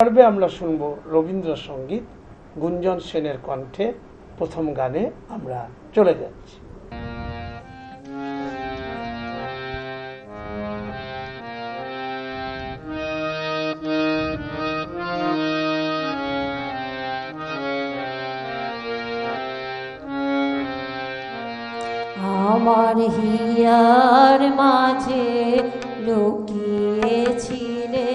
পর্বে আমরা শুনব রবীন্দ্রসঙ্গীত গুঞ্জন সেনের কণ্ঠে। প্রথম গানে আমরা চলে যাচ্ছি। আমার হিয়ার মাঝে লুকিয়েছিলে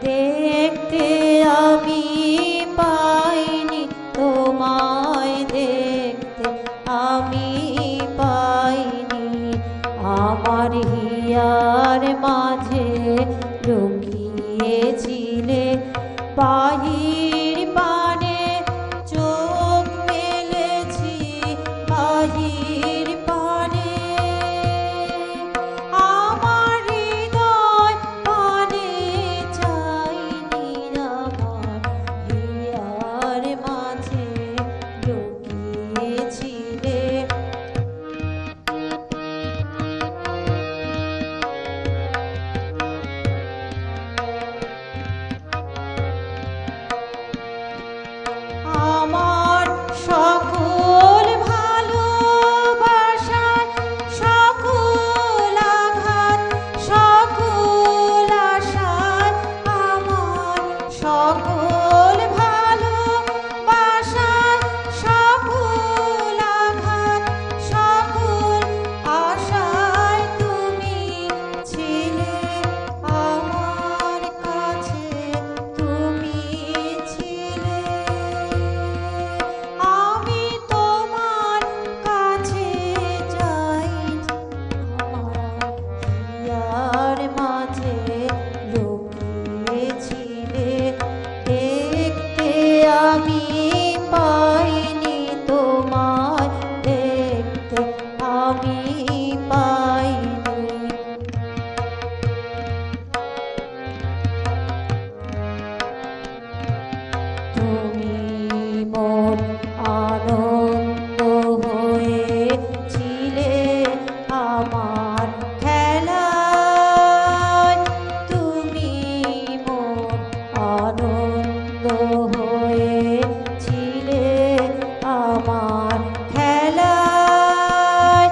দেখতে, আমি পাইনি তোমায় দেখতে, আমি পাইনি। আমার হিয়ার মাঝে লুকিয়েছিলে বাহির পানে চোখ মেলেছি, বাহির পানে আমার হৃদয় পানে চাইনি, আমার হিয়ার মাঝে লুকিয়েছিলে। আমার সকল ভালোবাসার সকল আঘাত সকল আশায়, আমার সকল ভালোবাসার সকল আঘাত সকল আশায় তুমি ছিলে আমার কাছে, তুমি ছিলে। আমি তোমার কাছে যাই, আমার হিয়ার মাঝে লুকিয়েছিলে দেখতে, আমি পাইনি তোমায় দেখতে, আমি পাইনি। তুমি মোর আনন্দ হয়েছিলে আমার খেলায়, তুমি মোর আনন্দ হয়েছিলে আমার খেলায়।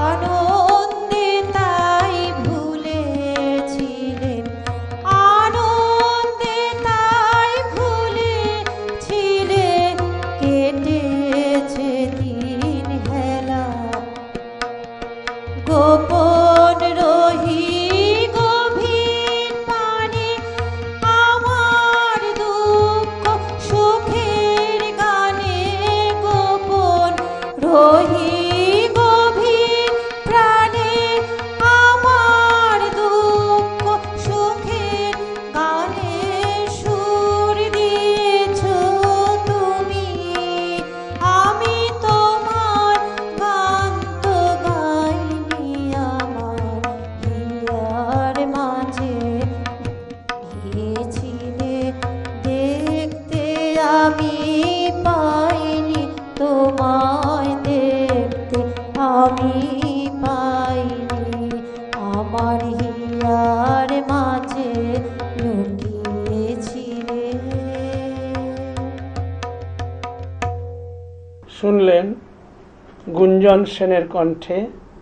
আনন্দে তাই ভুলেছিলে, আনন্দে তাই ভুলেছিলে কেটেছে দিন হেলা। গোপন রহি গভীর পানে আমার দুঃখ সুখের গানে, গোপন রহি গভীর প্রাণে আমার দুঃখ সুখের গানে সুর দিয়েছ তুমি। আমি তোমার গান তো গাইনি, আমার হিয়ার মাঝে গিয়েছিলে দেখতে, আমি পাইনি তোমায় দেখতে, আমি পাইনি। আমার হিয়ার মাঝে লুকিয়েছিলে। শুনলেন গুঞ্জন সেনের কণ্ঠে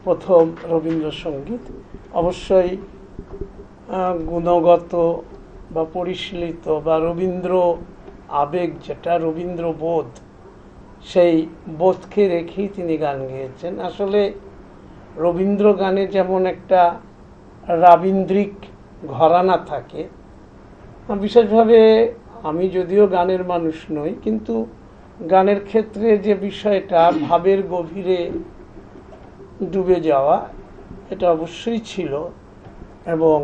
প্রথম রবীন্দ্রসঙ্গীত। অবশ্যই গুণগত বা পরিশীলিত বা রবীন্দ্র আবেগ, যেটা রবীন্দ্রবোধ, সেই বোধকে রেখেই তিনি গান গেয়েছেন। আসলে রবীন্দ্র গানে যেমন একটা রাবীন্দ্রিক ঘরানা থাকে, বিশেষভাবে আমি যদিও গানের মানুষ নই, কিন্তু গানের ক্ষেত্রে যে বিষয়টা ভাবের গভীরে ডুবে যাওয়া, এটা অবশ্যই ছিল। এবং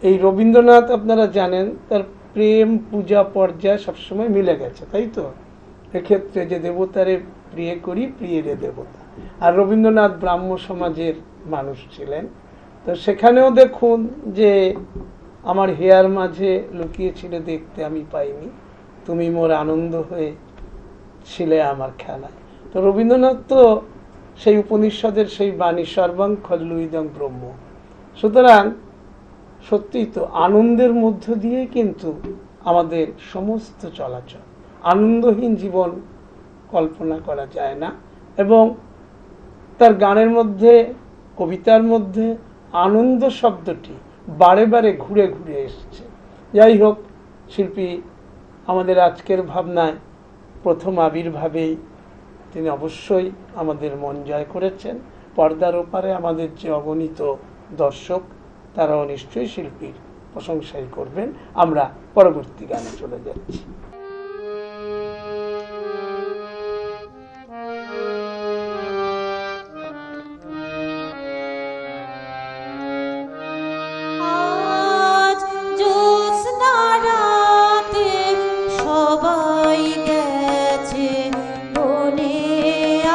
এই রবীন্দ্রনাথ আপনারা জানেন তার প্রেম পূজা পর্যায় সবসময় মিলে গেছে, তাই তো? এক্ষেত্রে যে দেবতারে প্রিয় করি, প্রিয়রে দেবতা। আর রবীন্দ্রনাথ ব্রাহ্ম সমাজের মানুষ ছিলেন, তো সেখানেও দেখুন যে আমার হিয়ার মাঝে লুকিয়েছিলে দেখতে, আমি পাইনি, তুমি মোর আনন্দ হয়ে ছিলে আমার খেলায়। তো রবীন্দ্রনাথ তো সেই উপনিষদের সেই বাণী সর্বং খল্লু ইদং ব্রহ্ম। সুতরাং সত্যিই তো আনন্দের মধ্য দিয়ে কিন্তু আমাদের সমস্ত চলাচল, আনন্দহীন জীবন কল্পনা করা যায় না। এবং তার গানের মধ্যে, কবিতার মধ্যে আনন্দ শব্দটি বারে বারে ঘুরে ঘুরে এসছে। যাই হোক, শিল্পী আমাদের আজকের ভাবনায় প্রথম আবির্ভাবেই তিনি অবশ্যই আমাদের মন জয় করেছেন। পর্দার ওপারে আমাদের যে অগণিত দর্শক, তারাও নিশ্চয়ই শিল্পীর প্রশংসাই করবেন। আমরা পরবর্তী গানে চলে যাচ্ছি। আজ জ্যোৎস্না রাতে সবাই গেছে বনে,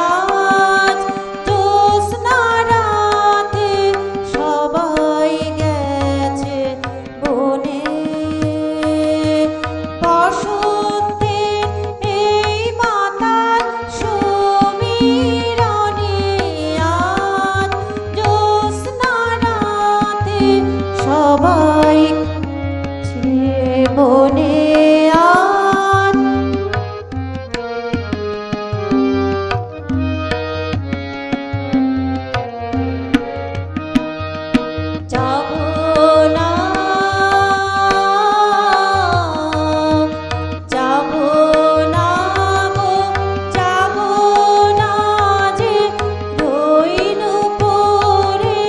আজ জ্যোৎস্না রাতে সবাই গেছে বনে। বসন্তের এই মাতাল সমীরণে আজ জ্যোৎস্না রাতে সবাই বনে। আজ যাব না, যাব না গো, যাব না যে রইল পড়ে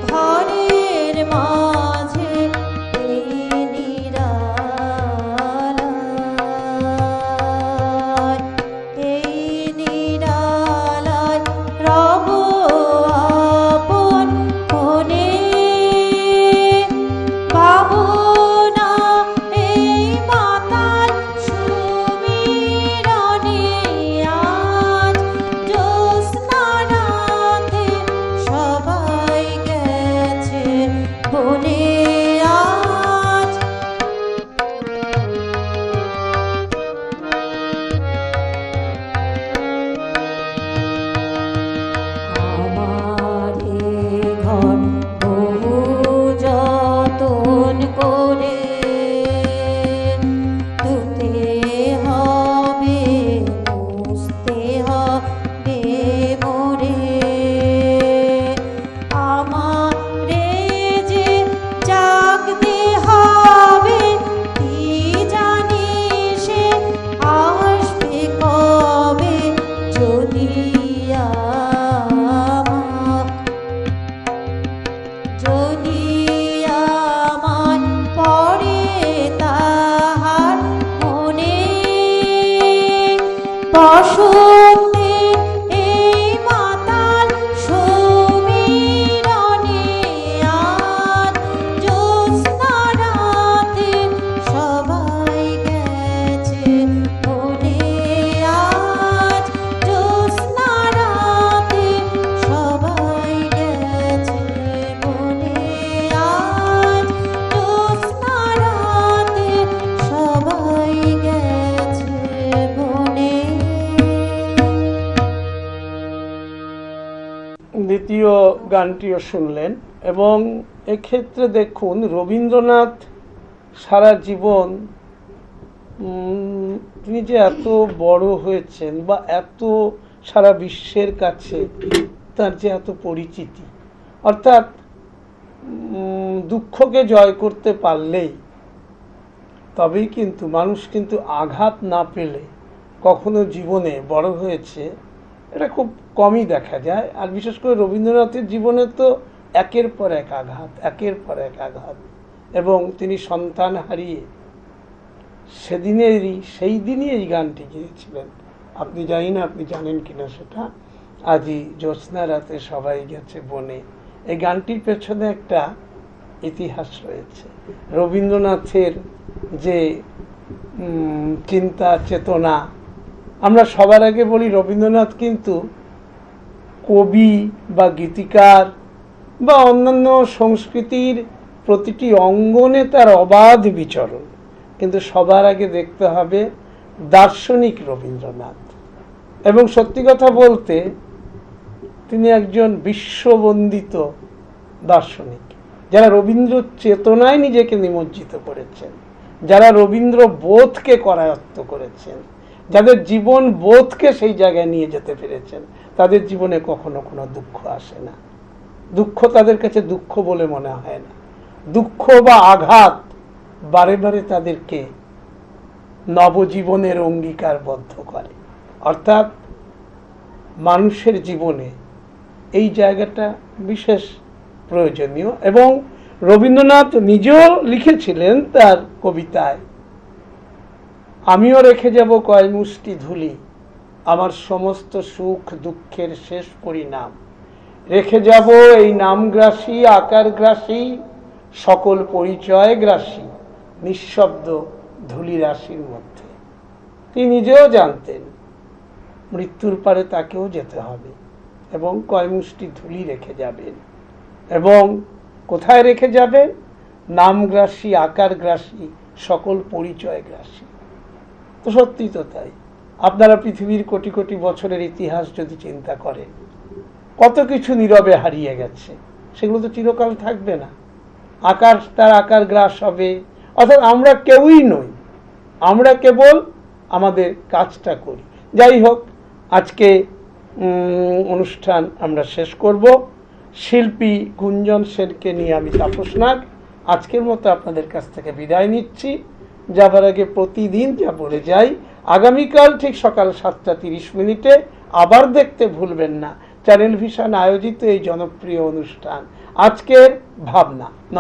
ঘরের মাঝে এই নিরালায়, এই নিরালায় রব আপন মনে। পাবো না এই মাতাল সমীরণে আজ জ্যোৎস্না রাতে সবাই গেছে বনে। আজ আমার এ ঘর বহু যতন করে ধুতে হবে, মুছতে হবে মোরে। আমারে যে জাগতে হবে, কি জানি সে আসবে কবে। যদি যদি আমার পড়ে তাহার মনে, বসন্তের এই মাতাল সমীরণে আজ জ্যোৎস্না রাতে সবাই গেছে বনে। আজ জ্যোৎস্না রাতে সবাই গেছে বনে। আজ জ্যোৎস্না রাতে সবাই গেছে বনে। দ্বিতীয় গানটিও শুনলেন। এবং এক্ষেত্রে দেখুন, রবীন্দ্রনাথ সারা জীবন তিনি যে এত বড় হয়েছেন, বা এত সারা বিশ্বের কাছে তার যে এত পরিচিতি, অর্থাৎ দুঃখকে জয় করতে পারলেই তবেই কিন্তু মানুষ কিন্তু আঘাত না পেলে কখনো জীবনে বড় হয়েছে, এটা খুব কমই দেখা যায়। আর বিশেষ করে রবীন্দ্রনাথের জীবনে তো একের পর এক আঘাত, একের পর এক আঘাত। এবং তিনি সন্তান হারিয়ে সেই দিনই এই গানটি গিয়েছিলেন। আপনি জানি না আপনি জানেন কিনা সেটা, আজই জ্যোৎস্না রাতে সবাই গেছে বনে। এই গানটির পেছনে একটা ইতিহাস রয়েছে। রবীন্দ্রনাথের যে চিন্তা চেতনা, আমরা সবার আগে বলি রবীন্দ্রনাথ কিন্তু কবি বা গীতিকার বা অন্যান্য সংস্কৃতির প্রতিটি অঙ্গনে তার অবাধ বিচরণ, কিন্তু সবার আগে দেখতে হবে দার্শনিক রবীন্দ্রনাথ। এবং সত্যি কথা বলতে তিনি একজন বিশ্ববন্দিত দার্শনিক। যারা রবীন্দ্র চেতনায় নিজেকে নিমজ্জিত করেছেন, যারা রবীন্দ্র বোধকে করায়ত্ত করেছেন, যাদের জীবন বোধকে সেই জায়গায় নিয়ে যেতে পেরেছেন, তাদের জীবনে কখনো কোনো দুঃখ আসে না। দুঃখ তাদের কাছে দুঃখ বলে মনে হয় না। দুঃখ বা আঘাত বারে বারে তাদেরকে নবজীবনের অঙ্গীকারবদ্ধ করে। অর্থাৎ মানুষের জীবনে এই জায়গাটা বিশেষ প্রয়োজনীয়। এবং রবীন্দ্রনাথ নিজেও লিখেছিলেন তার কবিতায়, আমিও রেখে যাব কয় মুষ্টি ধুলি, আমার সমস্ত সুখ দুঃখের শেষ পরিণাম, রেখে যাব এই নামগ্রাসী আকারগ্রাসী সকল পরিচয় গ্রাসী নিঃশব্দ ধূলি রাশির মধ্যে। তিনি নিজেও জানতেন মৃত্যুর পারে তাকেও যেতে হবে এবং কয় মুষ্টি ধুলি রেখে যাবেন। এবং কোথায় রেখে যাবেন? নামগ্রাসী আকারগ্রাসী সকল পরিচয় গ্রাসী। তো সত্যি তো তাই। আপনারা পৃথিবীর কোটি কোটি বছরের ইতিহাস যদি চিন্তা করেন, কত কিছু নীরবে হারিয়ে গেছে, সেগুলো তো চিরকাল থাকবে না। আকার তার আকার গ্রাস হবে। অর্থাৎ আমরা কেউই নই, আমরা কেবল আমাদের কাজটা করি। যাই হোক, আজকে অনুষ্ঠান আমরা শেষ করব। শিল্পী গুঞ্জন সেনকে নিয়ে আমি তাপস নাগ আজকের মতো আপনাদের কাছ থেকে বিদায় নিচ্ছি। যাবার আগে প্রতিদিন যা বলে যাই, আগামীকাল ঠিক সকাল 7:30 আবার দেখতে ভুলবেন না চ্যানেল ভিশন আয়োজিত এই জনপ্রিয় অনুষ্ঠান আজকের ভাবনা। নমস্কার।